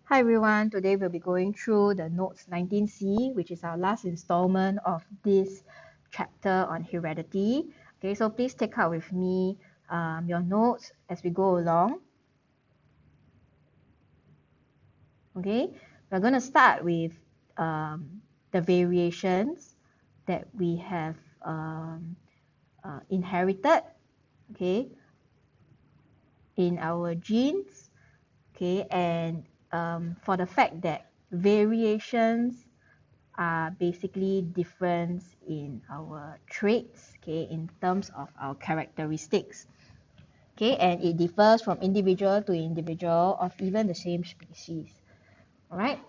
Hi everyone, today we'll be going through the Notes 19C, which is our last installment of this chapter on heredity. Okay, so please take out with me your notes as we go along. Okay, we're going to start with the variations that we have inherited, okay, in our genes, okay, and for the fact that variations are basically difference in our traits, okay, in terms of our characteristics, okay, and it differs from individual to individual of even the same species. All right.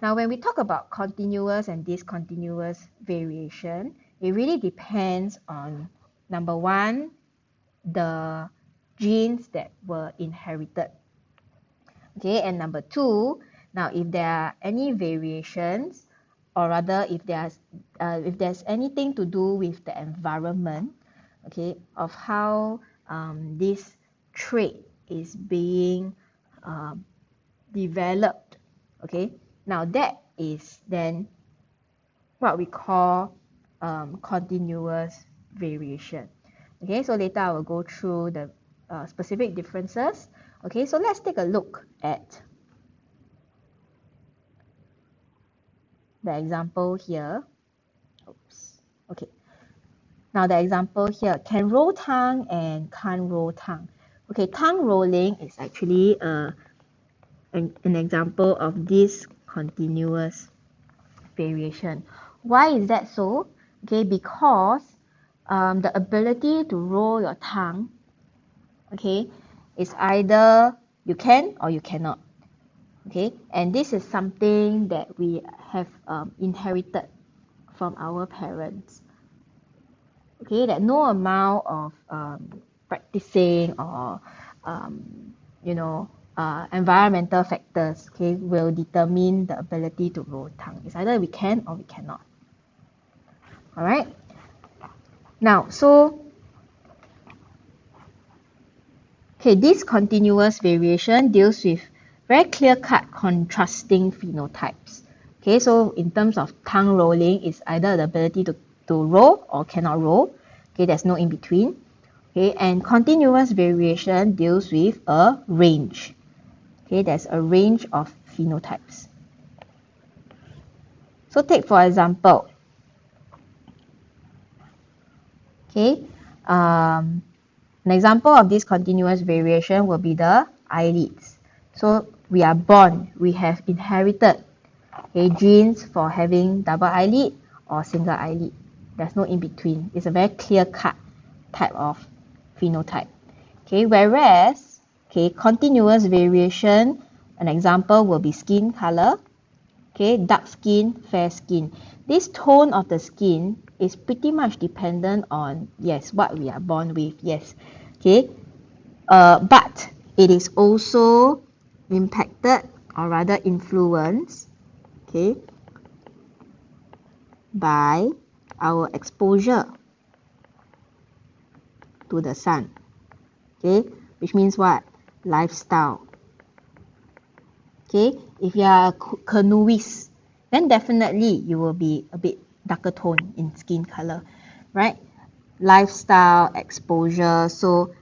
Now, when we talk about continuous and discontinuous variation, it really depends on, number one, the genes that were inherited. Okay, and number two, now if there are any variations, or rather if there's anything to do with the environment, okay, of how this trait is being developed, okay, now that is then what we call continuous variation. Okay, so later I will go through the specific differences. Okay, so let's take a look at the example here. Oops. Okay. Now the example here, can roll tongue and can't roll tongue. Okay, tongue rolling is actually an example of this continuous variation. Why is that so? Okay, because the ability to roll your tongue, okay, is either you can or you cannot. Okay, and this is something that we have inherited from our parents. Okay, that no amount of practicing or environmental factors, okay, will determine the ability to roll tongue. It's either we can or we cannot. All right. Now, so okay, this continuous variation deals with very clear-cut contrasting phenotypes. Okay, so in terms of tongue rolling, it's either the ability to roll or cannot roll. Okay, there's no in between. Okay, and continuous variation deals with a range. Okay, there's a range of phenotypes. So take for example, okay, an example of this continuous variation will be the eyelids. So we are born, we have inherited genes for having double eyelid or single eyelid. There's no in between. It's a very clear-cut type of phenotype. Okay, whereas continuous variation, an example will be skin color. Okay, dark skin, fair skin. This tone of the skin is pretty much dependent on, yes, what we are born with, yes. Okay, but it is also impacted or rather influenced, okay, by our exposure to the sun. Okay, which means what? Lifestyle. Okay, if you are a canoeist, then definitely you will be a bit darker tone in skin color, right? Lifestyle, exposure, so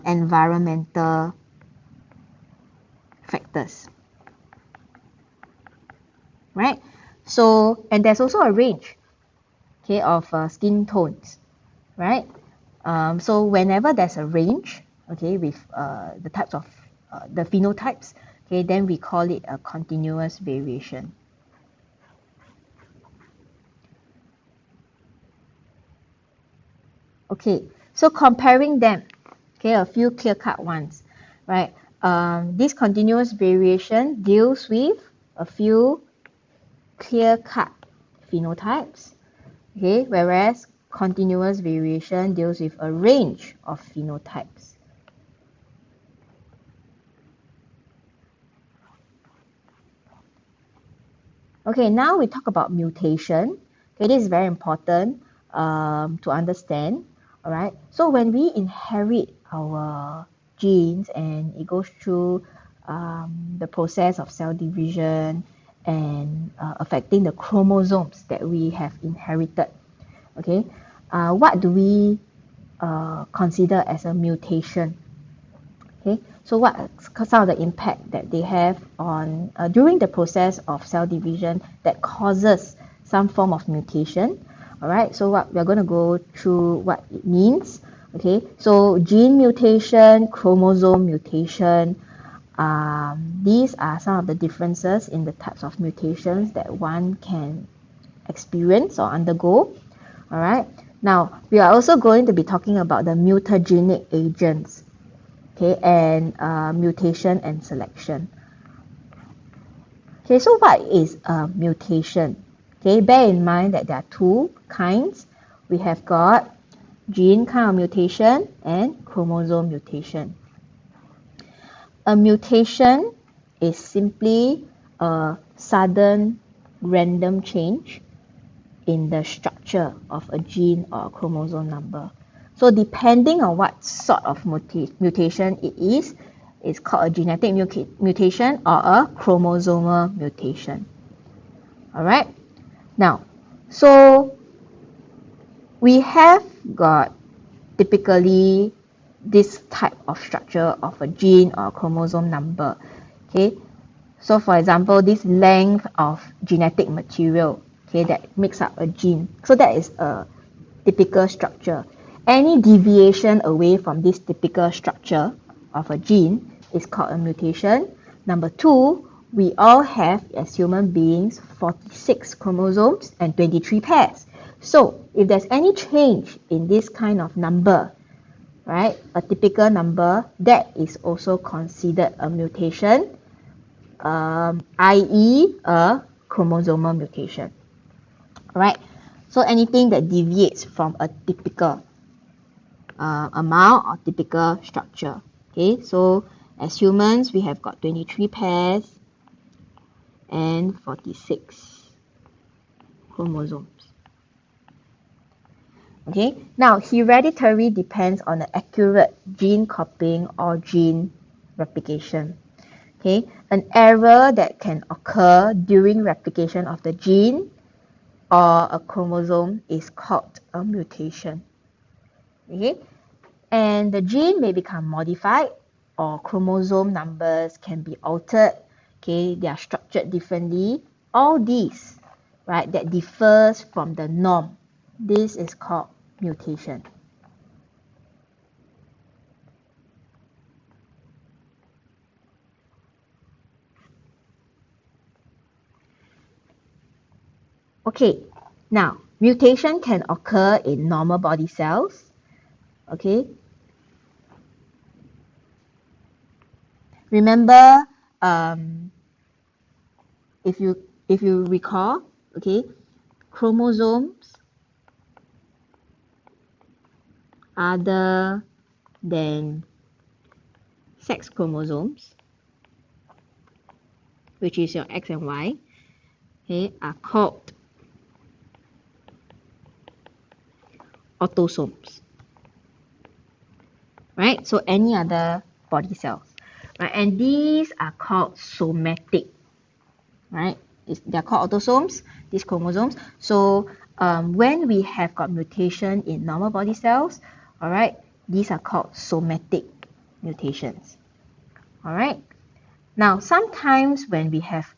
environmental factors, right? So, and there's also a range, okay, of skin tones, right? So whenever there's a range, okay, with the types of the phenotypes, okay, then we call it a continuous variation. Okay, so comparing them, okay, a few clear-cut ones, right? This continuous variation deals with a few clear-cut phenotypes, okay, whereas continuous variation deals with a range of phenotypes. Okay, now we talk about mutation. Okay, this is very important to understand. All right, so when we inherit our genes and it goes through the process of cell division and affecting the chromosomes that we have inherited. Okay, what do we consider as a mutation? Okay, so what are some of the impact that they have on during the process of cell division that causes some form of mutation? All right, so what we're going to go through what it means. Okay, so gene mutation, chromosome mutation, these are some of the differences in the types of mutations that one can experience or undergo. All right, now we are also going to be talking about the mutagenic agents, okay, and mutation and selection. Okay, so what is a mutation? Okay, bear in mind that there are two kinds. We have got gene kind of mutation and chromosome mutation. A mutation is simply a sudden random change in the structure of a gene or a chromosome number. So depending on what sort of mutation it is, it's called a genetic mutation or a chromosomal mutation. All right. Now, so we have got typically this type of structure of a gene or chromosome number. Okay. So for example, this length of genetic material, okay, that makes up a gene. So that is a typical structure. Any deviation away from this typical structure of a gene is called a mutation. Number two, we all have, as human beings, 46 chromosomes and 23 pairs. So if there's any change in this kind of number, right, a typical number, that is also considered a mutation, i.e. a chromosomal mutation. All right, so anything that deviates from a typical amount or typical structure. Okay, so as humans, we have got 23 pairs and 46 chromosomes. Okay, now hereditary depends on the accurate gene copying or gene replication. Okay, an error that can occur during replication of the gene or a chromosome is called a mutation. Okay, and the gene may become modified or chromosome numbers can be altered. Okay, they are structured differently. All these, right, that differs from the norm, this is called mutation. Okay, now mutation can occur in normal body cells. Okay, remember, if you recall, okay, chromosomes other than sex chromosomes, which is your X and Y, okay, are called autosomes. Right? So any other body cells. Right? And these are called somatic. Right? They're called autosomes, these chromosomes. So when we have got mutation in normal body cells, all right, these are called somatic mutations. All right. Now, sometimes when we have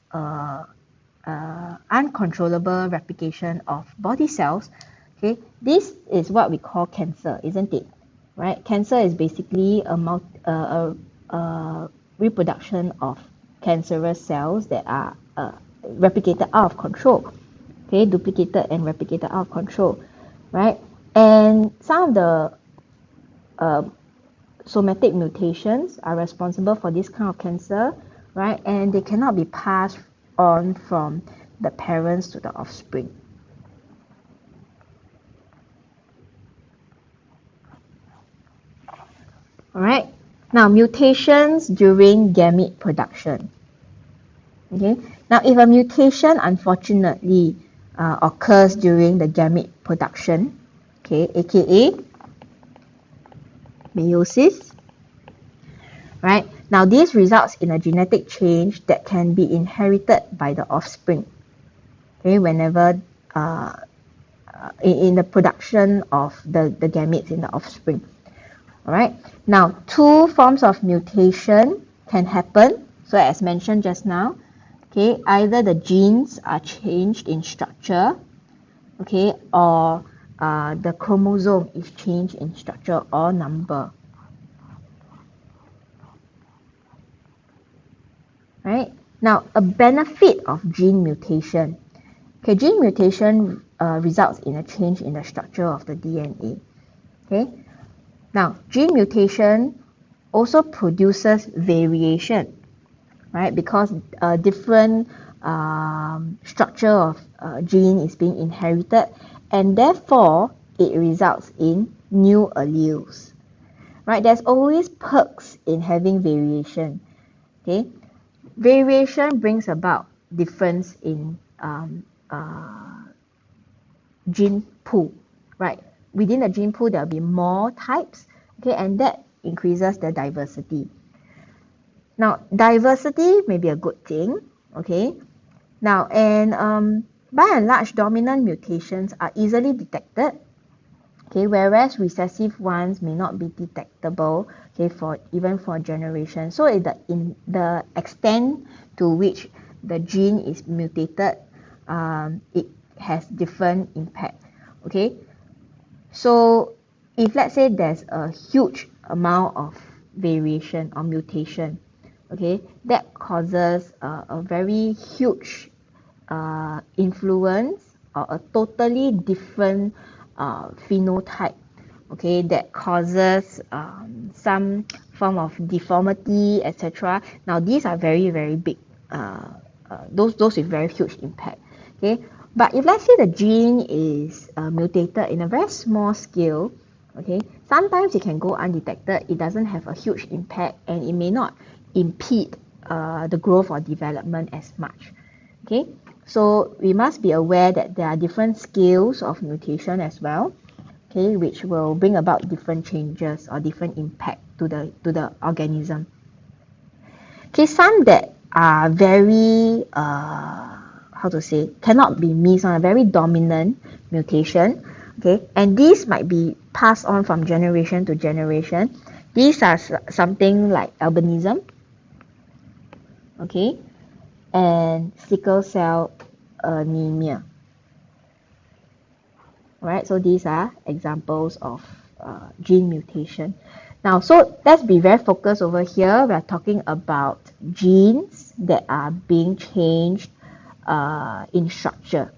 uncontrollable replication of body cells, okay, this is what we call cancer, isn't it? Right? Cancer is basically a reproduction of cancerous cells that are replicated out of control. Okay, duplicated and replicated out of control, right? And some of the somatic mutations are responsible for this kind of cancer, right? And they cannot be passed on from the parents to the offspring. All right. Now, mutations during gamete production. Okay. Now, if a mutation unfortunately occurs during the gamete production, okay, aka meiosis, right? Now, this results in a genetic change that can be inherited by the offspring. Okay, whenever in the production of the gametes in the offspring. All right. Now, two forms of mutation can happen. So, as mentioned just now, okay, either the genes are changed in structure, okay, or the chromosome is changed in structure or number. Right. Now, a benefit of gene mutation. Okay, gene mutation results in a change in the structure of the DNA. Okay. Now, gene mutation also produces variation, right? Because a different structure of gene is being inherited, and therefore it results in new alleles, right? There's always perks in having variation. Okay, variation brings about difference in gene pool, right? Within the gene pool, there'll be more types, okay, and that increases the diversity. Now, diversity may be a good thing, okay? Now, and by and large, dominant mutations are easily detected, okay, whereas recessive ones may not be detectable, okay, for even for generations. So, in the extent to which the gene is mutated, it has different impact, okay? So, if let's say there's a huge amount of variation or mutation, okay, that causes a very huge influence or a totally different phenotype, okay, that causes some form of deformity, etc. Now, these are very, very big, those with very huge impact, okay. But if let's say the gene is mutated in a very small scale, okay, sometimes it can go undetected, it doesn't have a huge impact, and it may not impede the growth or development as much, okay. So we must be aware that there are different scales of mutation as well, okay, which will bring about different changes or different impact to the organism. Okay, some that are very how to say, cannot be missed on a very dominant mutation, okay, and these might be passed on from generation to generation. These are something like albinism, okay, and sickle cell anemia. Right, so these are examples of gene mutation. Now, so let's be very focused over here. We are talking about genes that are being changed in structure.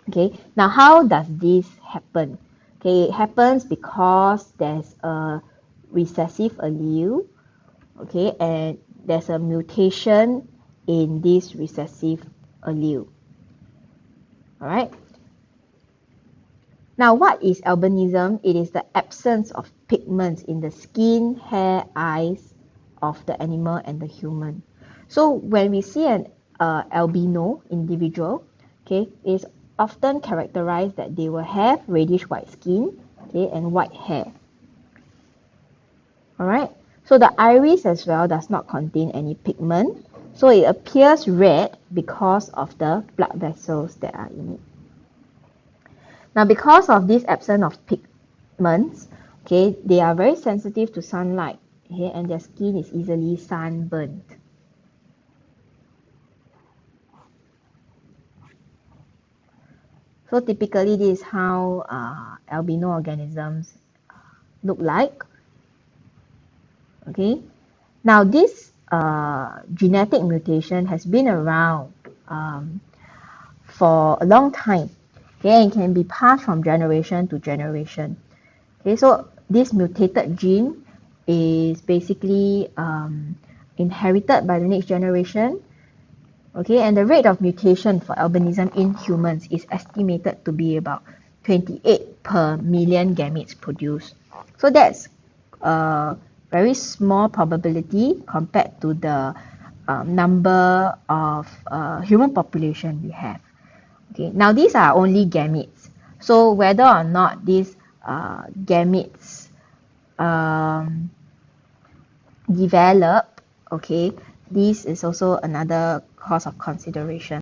Okay, now how does this happen? Okay, it happens because there's a recessive allele, okay, and there's a mutation in this recessive allele. All right. Now, what is albinism? It is the absence of pigments in the skin, hair, eyes of the animal and the human. So when we see an albino individual, okay, it's often characterized that they will have reddish white skin, okay, and white hair. All right. So the iris as well does not contain any pigment, so it appears red because of the blood vessels that are in it. Now, because of this absence of pigments, okay, they are very sensitive to sunlight, okay, and their skin is easily sunburned. So typically, this is how albino organisms look like. Okay, now this genetic mutation has been around for a long time. Okay, and can be passed from generation to generation. Okay, so this mutated gene is basically inherited by the next generation. Okay, and the rate of mutation for albinism in humans is estimated to be about 28 per million gametes produced. So that's a very small probability compared to the number of human population we have. Okay, now these are only gametes. So whether or not these gametes develop Okay, this is also another cause of consideration.